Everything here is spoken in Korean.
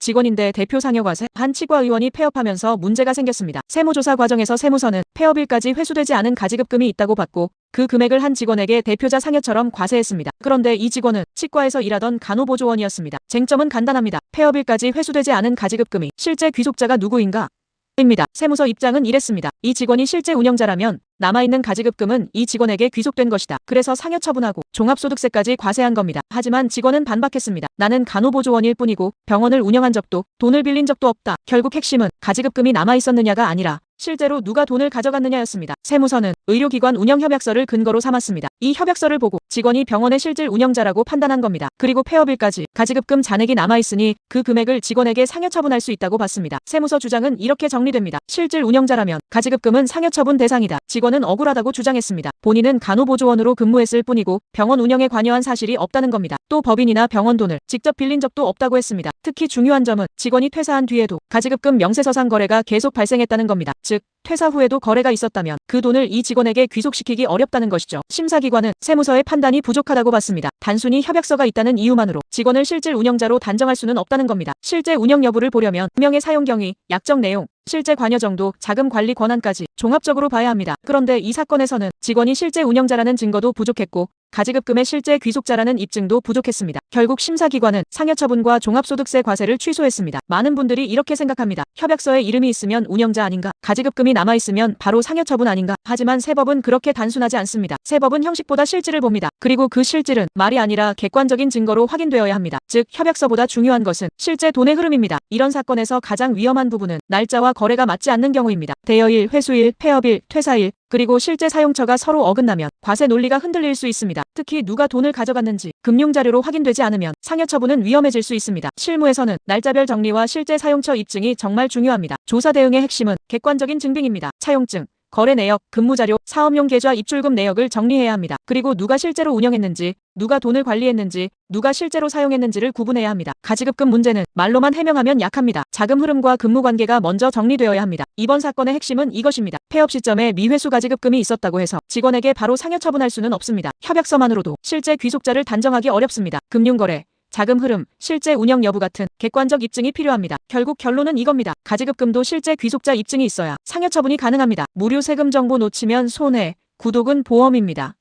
직원인데 대표 상여과세 한 치과 의원이 폐업하면서 문제가 생겼습니다. 세무조사 과정에서 세무서는 폐업일까지 회수되지 않은 가지급금이 있다고 봤고 그 금액을 한 직원에게 대표자 상여처럼 과세했습니다. 그런데 이 직원은 치과에서 일하던 간호보조원이었습니다. 쟁점은 간단합니다. 폐업일까지 회수되지 않은 가지급금이 실제 귀속자가 누구인가? 입니다. 세무서 입장은 이랬습니다. 이 직원이 실제 운영자라면 남아있는 가지급금은 이 직원에게 귀속된 것이다. 그래서 상여 처분하고 종합소득세까지 과세한 겁니다. 하지만 직원은 반박했습니다. 나는 간호보조원일 뿐이고 병원을 운영한 적도 돈을 빌린 적도 없다. 결국 핵심은 가지급금이 남아있었느냐가 아니라 실제로 누가 돈을 가져갔느냐였습니다. 세무서는 의료기관 운영협약서를 근거로 삼았습니다. 이 협약서를 보고 직원이 병원의 실질 운영자라고 판단한 겁니다. 그리고 폐업일까지 가지급금 잔액이 남아있으니 그 금액을 직원에게 상여 처분할 수 있다고 봤습니다. 세무서 주장은 이렇게 정리됩니다. 실질 운영자라면 가지급금은 상여 처분 대상이다. 직원은 억울하다고 주장했습니다. 본인은 간호보조원으로 근무했을 뿐이고 병원 운영에 관여한 사실이 없다는 겁니다. 또 법인이나 병원 돈을 직접 빌린 적도 없다고 했습니다. 특히 중요한 점은 직원이 퇴사한 뒤에도 가지급금 명세서상 거래가 계속 발생했다는 겁니다. 즉 퇴사 후에도 거래가 있었다면 그 돈을 이 직원에게 귀속시키기 어렵다는 것이죠. 심사기관은 세무서의 판단이 부족하다고 봤습니다. 단순히 협약서가 있다는 이유만으로 직원을 실질 운영자로 단정할 수는 없다는 겁니다. 실제 운영 여부를 보려면 금융의 사용 경위, 약정 내용, 실제 관여 정도, 자금 관리 권한까지 종합적으로 봐야 합니다. 그런데 이 사건에서는 직원이 실제 운영자라는 증거도 부족했고 가지급금의 실제 귀속자라는 입증도 부족했습니다. 결국 심사기관은 상여처분과 종합소득세 과세를 취소했습니다. 많은 분들이 이렇게 생각합니다. 협약서에 이름이 있으면 운영자 아닌가? 가지급금이 남아있으면 바로 상여처분 아닌가? 하지만 세법은 그렇게 단순하지 않습니다. 세법은 형식보다 실질을 봅니다. 그리고 그 실질은 말이 아니라 객관적인 증거로 확인되어야 합니다. 즉 협약서보다 중요한 것은 실제 돈의 흐름입니다. 이런 사건에서 가장 위험한 부분은 날짜와 거래가 맞지 않는 경우입니다. 대여일, 회수일, 폐업일, 퇴사일, 그리고 실제 사용처가 서로 어긋나면 과세 논리가 흔들릴 수 있습니다. 특히 누가 돈을 가져갔는지 금융자료로 확인되지 않으면 상여처분은 위험해질 수 있습니다. 실무에서는 날짜별 정리와 실제 사용처 입증이 정말 중요합니다. 조사 대응의 핵심은 객관적인 증빙입니다. 차용증, 거래 내역, 근무자료, 사업용 계좌 입출금 내역을 정리해야 합니다. 그리고 누가 실제로 운영했는지, 누가 돈을 관리했는지, 누가 실제로 사용했는지를 구분해야 합니다. 가지급금 문제는 말로만 해명하면 약합니다. 자금 흐름과 근무 관계가 먼저 정리되어야 합니다. 이번 사건의 핵심은 이것입니다. 폐업 시점에 미회수 가지급금이 있었다고 해서 직원에게 바로 상여 처분할 수는 없습니다. 협약서만으로도 실제 귀속자를 단정하기 어렵습니다. 금융거래, 자금 흐름, 실제 운영 여부 같은 객관적 입증이 필요합니다. 결국 결론은 이겁니다. 가지급금도 실제 귀속자 입증이 있어야 상여 처분이 가능합니다. 무료 세금 정보 놓치면 손해, 구독은 보험입니다.